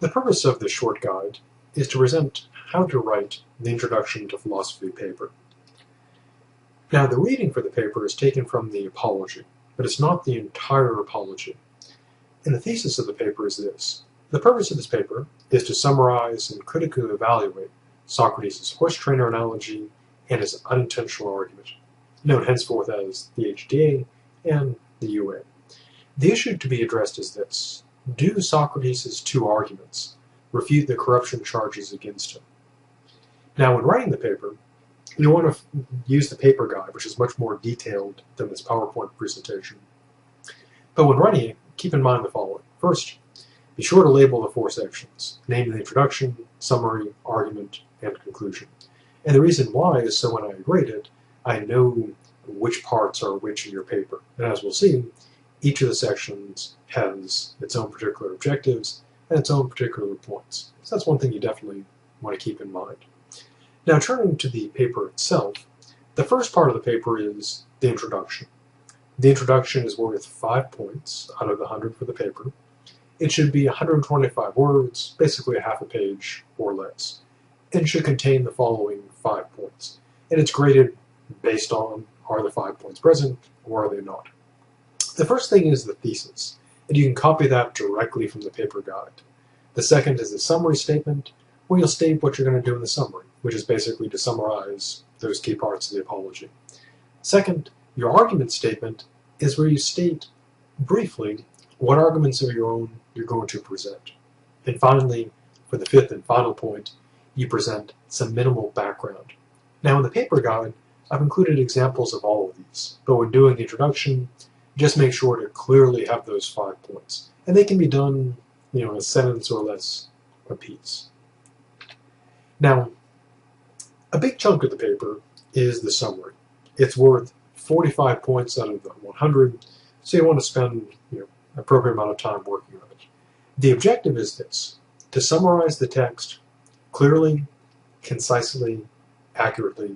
The purpose of this short guide is to present how to write the Introduction to Philosophy paper. Now, the reading for the paper is taken from the Apology, but it's not the entire Apology. And the thesis of the paper is this. The purpose of this paper is to summarize and critically evaluate Socrates' horse trainer analogy and his unintentional argument, known henceforth as the HTA and the UA. The issue to be addressed is this. Do Socrates' two arguments refute the corruption charges against him? Now, when writing the paper, you want to use the paper guide, which is much more detailed than this PowerPoint presentation. But when writing it, keep in mind the following. First, be sure to label the four sections, namely the introduction, summary, argument, and conclusion. And the reason why is so when I grade it, I know which parts are which in your paper. And as we'll see, each of the sections has its own particular objectives and its own particular points. So that's one thing you definitely want to keep in mind. Now, turning to the paper itself, the first part of the paper is the introduction. The introduction is worth 5 points out of the 100 for the paper. It should be 125 words, basically a half a page or less, and should contain the following 5 points. And it's graded based on, are the 5 points present or are they not? The first thing is the thesis, and you can copy that directly from the paper guide. The second is the summary statement, where you'll state what you're going to do in the summary, which is basically to summarize those key parts of the apology. Second, your argument statement is where you state briefly what arguments of your own you're going to present. And finally, for the fifth and final point, you present some minimal background. Now in the paper guide, I've included examples of all of these, but when doing the introduction, just make sure to clearly have those 5 points. And they can be done, in a sentence or less a piece. Now, a big chunk of the paper is the summary. It's worth 45 points out of the 100, so you want to spend an appropriate amount of time working on it. The objective is this, to summarize the text clearly, concisely, accurately,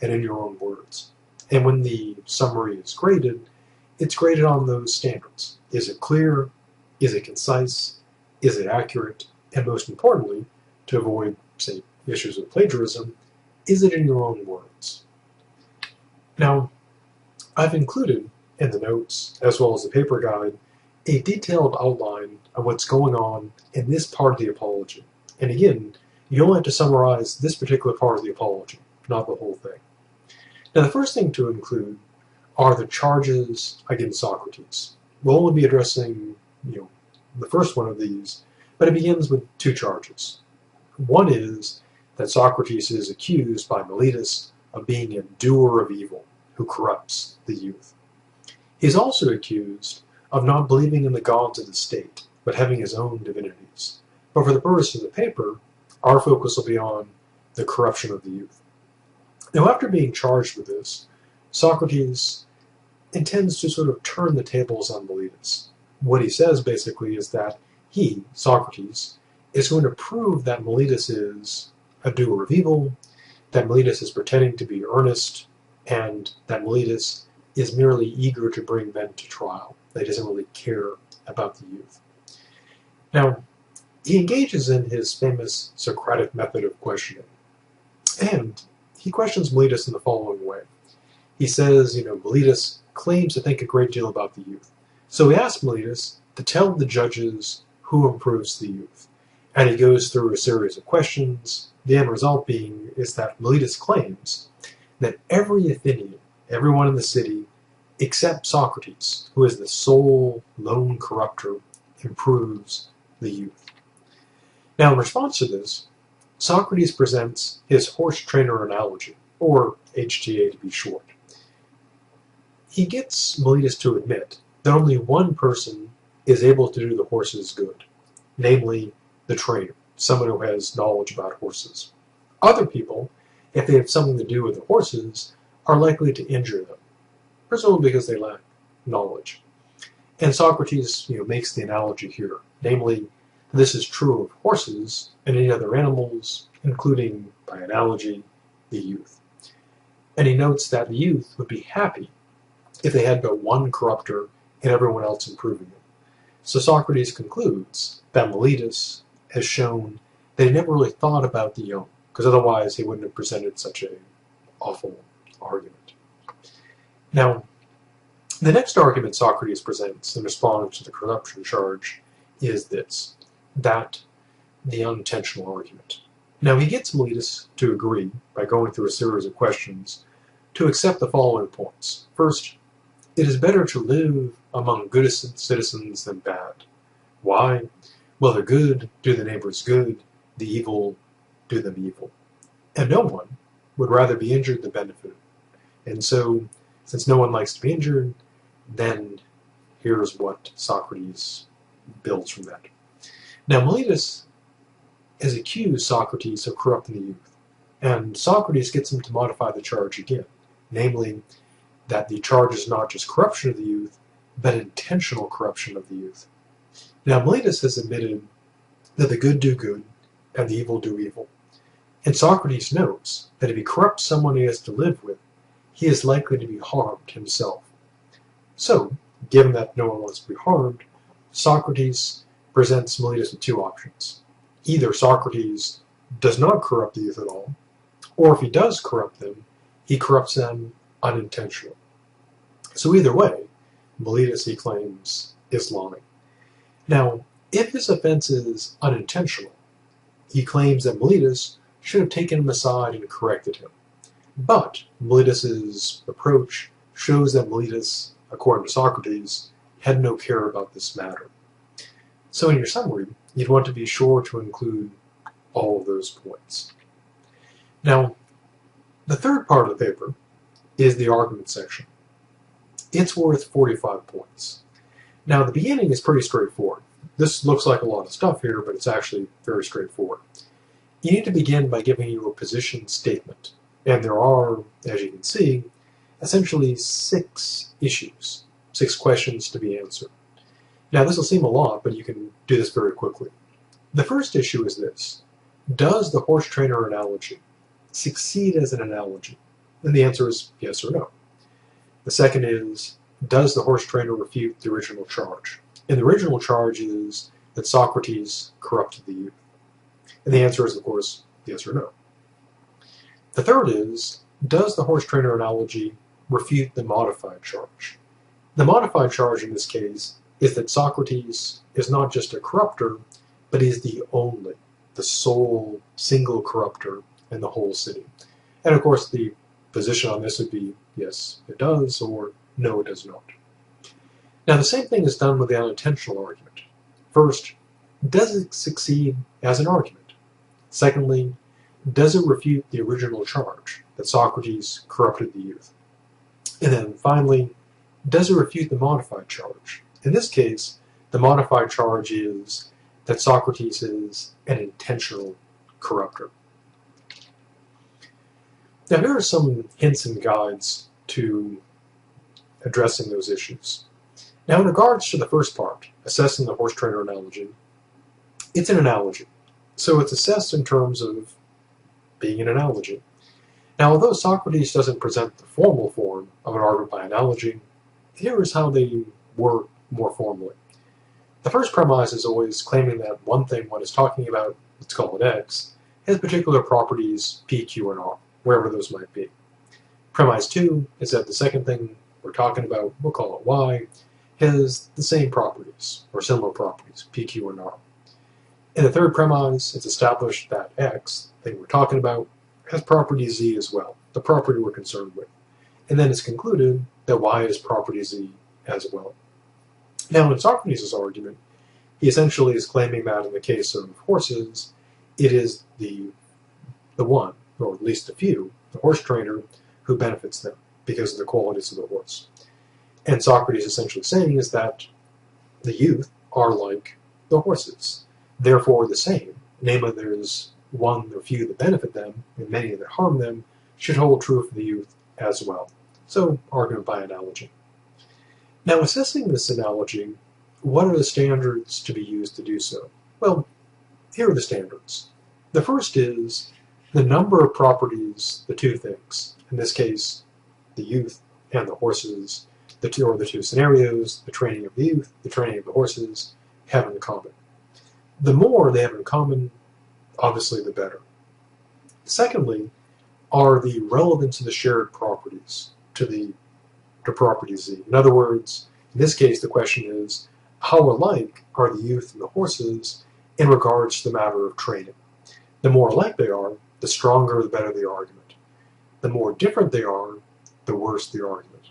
and in your own words. And when the summary is graded, it's graded on those standards. Is it clear? Is it concise? Is it accurate? And most importantly, to avoid, say, issues of plagiarism, is it in your own words? Now, I've included in the notes, as well as the paper guide, a detailed outline of what's going on in this part of the apology. And again, you only have to summarize this particular part of the apology, not the whole thing. Now, the first thing to include are the charges against Socrates. We'll only be addressing, the first one of these, but it begins with 2 charges. One is that Socrates is accused by Miletus of being a doer of evil who corrupts the youth. He's also accused of not believing in the gods of the state, but having his own divinities. But for the purpose of the paper, our focus will be on the corruption of the youth. Now, after being charged with this, Socrates intends to sort of turn the tables on Miletus. What he says, basically, is that he, Socrates, is going to prove that Miletus is a doer of evil, that Miletus is pretending to be earnest, and that Miletus is merely eager to bring men to trial. That he doesn't really care about the youth. Now, he engages in his famous Socratic method of questioning. And he questions Miletus in the following way. He says, Miletus claims to think a great deal about the youth. So he asks Miletus to tell the judges who improves the youth. And he goes through a series of questions. The end result being is that Miletus claims that every Athenian, everyone in the city, except Socrates, who is the sole lone corrupter, improves the youth. Now, in response to this, Socrates presents his horse trainer analogy, or HTA to be short. He gets Miletus to admit that only one person is able to do the horses good, namely the trainer, someone who has knowledge about horses. Other people, if they have something to do with the horses, are likely to injure them, presumably because they lack knowledge. And Socrates makes the analogy here, namely, this is true of horses and any other animals, including, by analogy, the youth. And he notes that the youth would be happy if they had but one corrupter and everyone else improving them. So Socrates concludes that Miletus has shown that he never really thought about the young, because otherwise he wouldn't have presented such an awful argument. Now, the next argument Socrates presents in response to the corruption charge is this, that the unintentional argument. Now, he gets Meletus to agree, by going through a series of questions, to accept the following points. First, it is better to live among good citizens than bad. Why? Well, the good do the neighbors good, the evil do them evil. And no one would rather be injured than benefited. And so, since no one likes to be injured, then here's what Socrates builds from that. Now, Meletus has accused Socrates of corrupting the youth, and Socrates gets him to modify the charge again, namely that the charge is not just corruption of the youth, but intentional corruption of the youth. Now, Meletus has admitted that the good do good and the evil do evil, and Socrates knows that if he corrupts someone he has to live with, he is likely to be harmed himself. So, given that no one wants to be harmed, Socrates presents Meletus with two options. Either Socrates does not corrupt the youth at all, or if he does corrupt them, he corrupts them unintentionally. So either way, Meletus, he claims, is lying. Now, if his offense is unintentional, he claims that Meletus should have taken him aside and corrected him. But Meletus's approach shows that Meletus, according to Socrates, had no care about this matter. So in your summary, you'd want to be sure to include all of those points. Now, the third part of the paper is the argument section. It's worth 45 points. Now, the beginning is pretty straightforward. This looks like a lot of stuff here, but it's actually very straightforward. You need to begin by giving you a position statement. And there are, as you can see, essentially 6 issues, 6 questions to be answered. Now, this will seem a lot, but you can do this very quickly. The first issue is this. Does the horse trainer analogy succeed as an analogy? And the answer is yes or no. The second is, does the horse trainer refute the original charge? And the original charge is that Socrates corrupted the youth. And the answer is, of course, yes or no. The third is, does the horse trainer analogy refute the modified charge? The modified charge in this case is that Socrates is not just a corrupter, but is the sole, single corrupter in the whole city. And of course, the position on this would be, yes, it does, or no, it does not. Now, the same thing is done with the unintentional argument. First, does it succeed as an argument? Secondly, does it refute the original charge that Socrates corrupted the youth? And then finally, does it refute the modified charge? In this case, the modified charge is that Socrates is an intentional corrupter. Now, here are some hints and guides to addressing those issues. Now, in regards to the first part, assessing the horse trainer analogy, it's an analogy. So it's assessed in terms of being an analogy. Now, although Socrates doesn't present the formal form of an argument by analogy, here is how they work more formally. The first premise is always claiming that one thing one is talking about, let's call it X, has particular properties P, Q, and R, wherever those might be. Premise 2 is that the second thing we're talking about, we'll call it Y, has the same properties, or similar properties, P, Q, and R. In the third premise, it's established that X, the thing we're talking about, has property Z as well, the property we're concerned with. And then it's concluded that Y is property Z as well. Now, in Socrates' argument, he essentially is claiming that in the case of horses, it is the one, or at least the few, the horse trainer, who benefits them because of the qualities of the horse. And Socrates essentially saying is that the youth are like the horses, therefore the same. Namely, there's one or few that benefit them, and many that harm them, should hold true for the youth as well. So, argument by analogy. Now, assessing this analogy, what are the standards to be used to do so? Well, here are the standards. The first is the number of properties the two things, in this case, the youth and the horses, the two scenarios, the training of the youth, the training of the horses, have in common. The more they have in common, obviously the better. Secondly, are the relevance of the shared properties to property Z. In other words, in this case, the question is, how alike are the youth and the horses in regards to the matter of training? The more alike they are, the stronger, the better the argument. The more different they are, the worse the argument.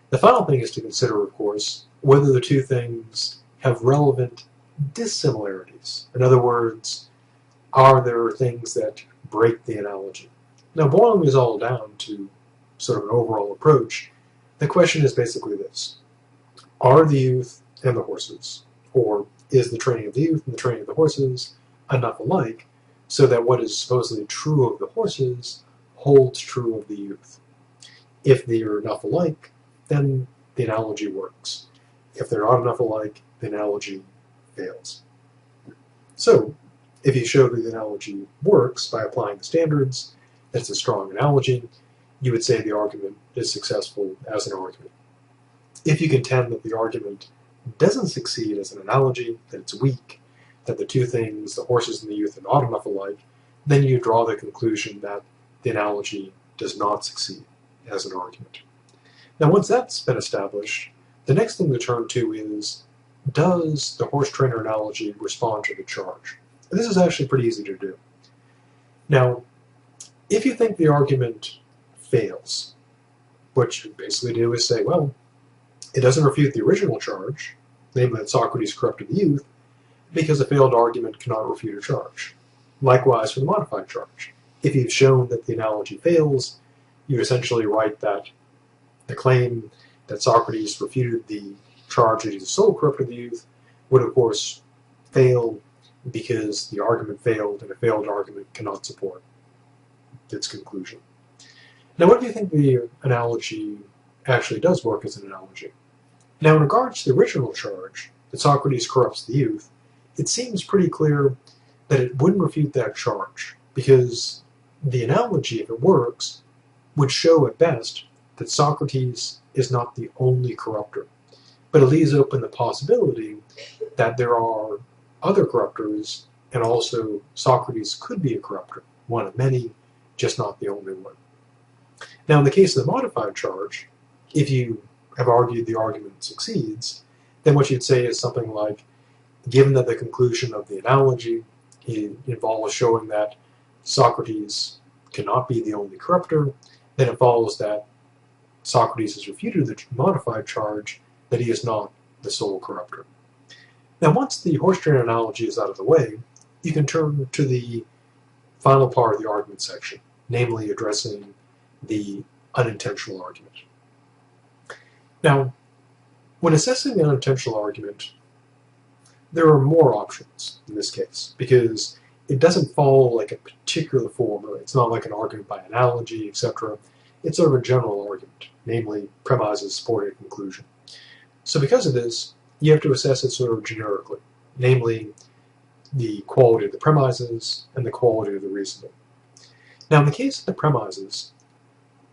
The final thing is to consider, of course, whether the two things have relevant dissimilarities. In other words, are there things that break the analogy? Now, boiling this all down to sort of an overall approach, the question is basically this. Are the youth and the horses, or is the training of the youth and the training of the horses enough alike so that what is supposedly true of the horses holds true of the youth? If they are enough alike, then the analogy works. If they're not enough alike, the analogy fails. So, if you show that the analogy works by applying the standards, that's a strong analogy, you would say the argument is successful as an argument. If you contend that the argument doesn't succeed as an analogy, that it's weak, that the two things, the horses and the youth, are not enough alike, then you draw the conclusion that the analogy does not succeed as an argument. Now, once that's been established, the next thing to turn to is, does the horse trainer analogy respond to the charge? And this is actually pretty easy to do. Now, if you think the argument fails, what you basically do is say, well, it doesn't refute the original charge, namely that Socrates corrupted the youth, because a failed argument cannot refute a charge. Likewise for the modified charge. If you've shown that the analogy fails, you essentially write that the claim that Socrates refuted the charge that he so corrupted the youth would, of course, fail because the argument failed, and a failed argument cannot support its conclusion. Now, what do you think the analogy actually does work as an analogy? Now, in regards to the original charge, that Socrates corrupts the youth, it seems pretty clear that it wouldn't refute that charge, because the analogy, if it works, would show at best that Socrates is not the only corrupter, but it leaves open the possibility that there are other corruptors, and also Socrates could be a corrupter, one of many, just not the only one. Now, in the case of the modified charge, if you have argued the argument succeeds, then what you'd say is something like, given that the conclusion of the analogy involves showing that Socrates cannot be the only corrupter, then it follows that Socrates has refuted the modified charge that he is not the sole corrupter. Now, once the horse trainer analogy is out of the way, you can turn to the final part of the argument section, namely addressing the unintentional argument. Now, when assessing the unintentional argument, there are more options in this case, because it doesn't follow like a particular formula. It's not like an argument by analogy, etc. It's sort of a general argument, namely premises supporting a conclusion. So because of this, you have to assess it sort of generically, namely the quality of the premises and the quality of the reasoning. Now, in the case of the premises,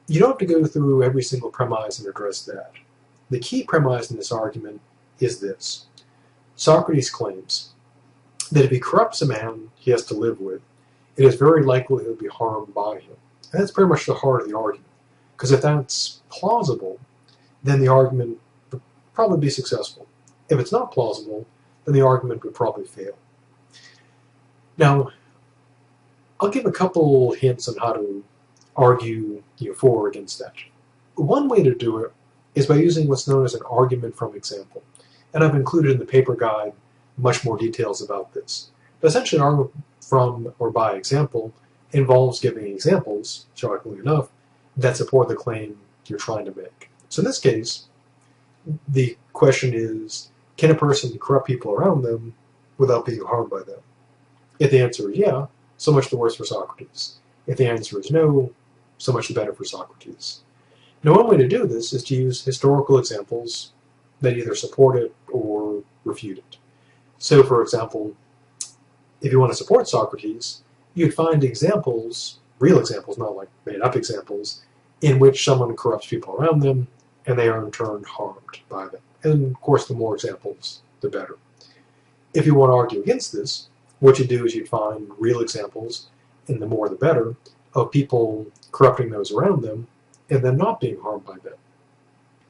you don't have to go through every single premise and address that. The key premise in this argument is this. Socrates claims that if he corrupts a man he has to live with, it is very likely he'll be harmed by him. And that's pretty much the heart of the argument. Because if that's plausible, then the argument would probably be successful. If it's not plausible, then the argument would probably fail. Now, I'll give a couple hints on how to argue for or against that. One way to do it is by using what's known as an argument from example. And I've included in the paper guide much more details about this. But essentially, an argument from or by example involves giving examples, shockingly enough, that support the claim you're trying to make. So in this case, the question is, can a person corrupt people around them without being harmed by them? If the answer is yeah, so much the worse for Socrates. If the answer is no, so much the better for Socrates. Now, one way to do this is to use historical examples that either support it or refute it. So, for example, if you want to support Socrates, you'd find examples, real examples, not like made-up examples, in which someone corrupts people around them, and they are in turn harmed by them. And, of course, the more examples, the better. If you want to argue against this, what you do is you'd find real examples, and the more the better, of people corrupting those around them and then not being harmed by them.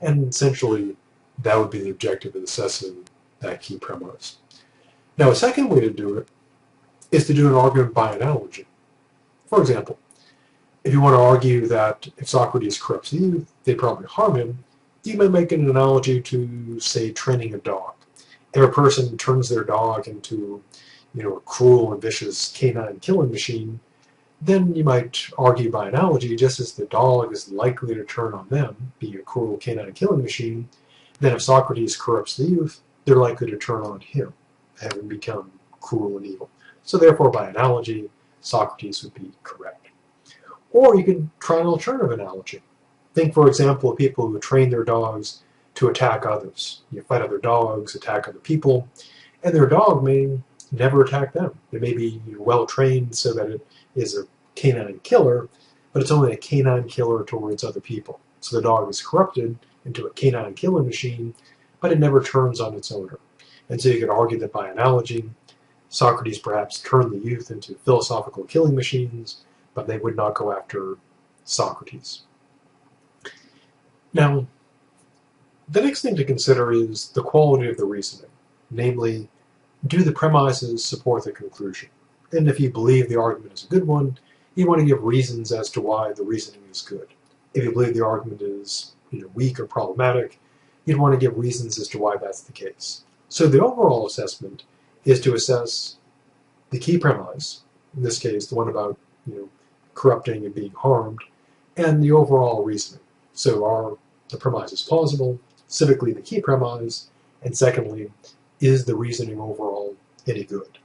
And essentially, that would be the objective of assessing that key premise. Now, a second way to do it is to do an argument by analogy. For example, if you want to argue that if Socrates corrupts the youth, they probably harm him, you may make an analogy to, say, training a dog. If a person turns their dog into, a cruel and vicious canine killing machine, then you might argue by analogy, just as the dog is likely to turn on them, being a cruel canine killing machine, then if Socrates corrupts the youth, they're likely to turn on him, having become cruel and evil. So therefore, by analogy, Socrates would be correct. Or you could try an alternative analogy. Think, for example, of people who train their dogs to attack others. You fight other dogs, attack other people, and their dog may never attack them. It may be well trained so that it is a canine killer, but it's only a canine killer towards other people. So the dog is corrupted into a canine killing machine, but it never turns on its owner. And so you could argue that by analogy, Socrates perhaps turned the youth into philosophical killing machines, but they would not go after Socrates. Now, the next thing to consider is the quality of the reasoning. Namely, do the premises support the conclusion? And if you believe the argument is a good one, you want to give reasons as to why the reasoning is good. If you believe the argument is weak or problematic, you'd want to give reasons as to why that's the case. So the overall assessment is to assess the key premise, in this case the one about corrupting and being harmed, and the overall reasoning. So are the premises plausible, specifically the key premise, and secondly, is the reasoning overall any good?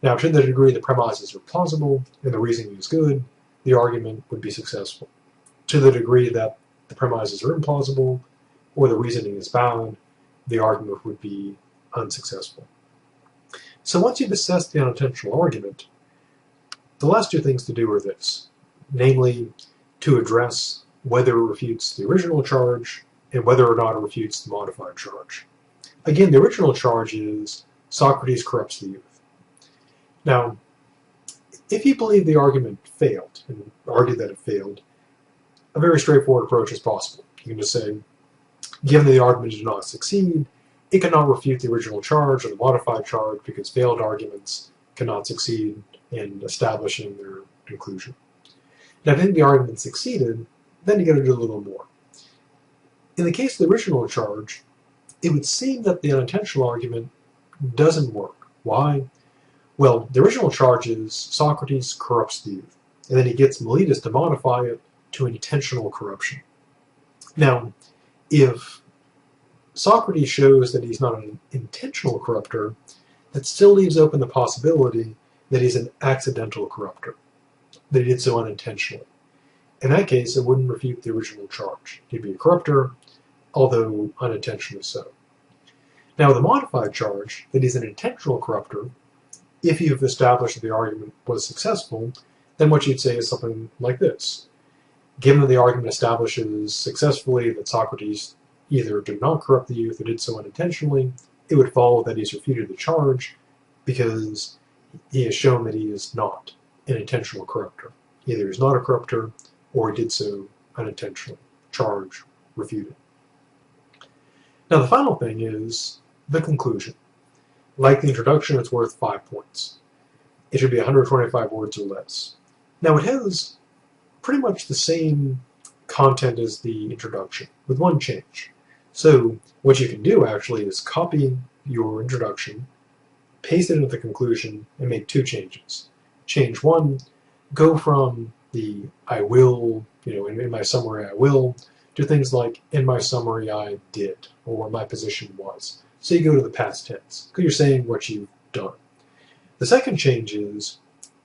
Now, to the degree the premises are plausible and the reasoning is good, the argument would be successful. To the degree that the premises are implausible or the reasoning is bad, the argument would be unsuccessful. So once you've assessed the unintentional argument, the last two things to do are this, namely to address whether it refutes the original charge and whether or not it refutes the modified charge. Again, the original charge is Socrates corrupts the youth. Now, if you believe the argument failed and argue that it failed, a very straightforward approach is possible. You can just say, given that the argument did not succeed, it cannot refute the original charge or the modified charge because failed arguments cannot succeed in establishing their conclusion. Now, if the argument succeeded, then you got to do a little more. In the case of the original charge, it would seem that the unintentional argument doesn't work. Why? Well, the original charge is Socrates corrupts the youth, and then he gets Miletus to modify it to intentional corruption. Now, if Socrates shows that he's not an intentional corrupter, that still leaves open the possibility that he's an accidental corrupter, that he did so unintentionally. In that case, it wouldn't refute the original charge. He'd be a corrupter, although unintentionally so. Now, the modified charge, that he's an intentional corrupter, if you've established that the argument was successful, then what you'd say is something like this. Given that the argument establishes successfully that Socrates either did not corrupt the youth or did so unintentionally, it would follow that he's refuted the charge because he has shown that he is not an intentional corrupter. Either he's not a corrupter or he did so unintentionally. Charge refuted. Now the final thing is the conclusion. Like the introduction, it's worth 5 points. It should be 125 words or less. Now it has pretty much the same content as the introduction, with one change. So what you can do actually is copy your introduction, paste it into the conclusion, and make 2 changes. Change 1, go from the I will, in my summary I will, to things like in my summary I did, or my position was. So you go to the past tense, because you're saying what you've done. The second change is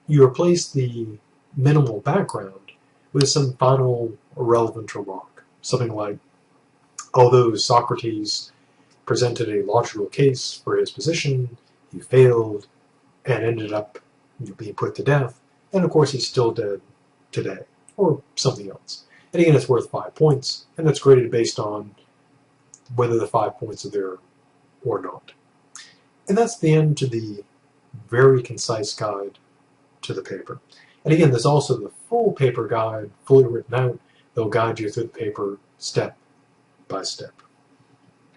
you replace the minimal background with some final relevant remark. Something like, although Socrates presented a logical case for his position, he failed and ended up being put to death, and of course he's still dead today, or something else. And again, it's worth 5 points, and that's graded based on whether the 5 points are there or not. And that's the end to the very concise guide to the paper. And again, there's also the full paper guide, fully written out. They'll guide you through the paper step by step.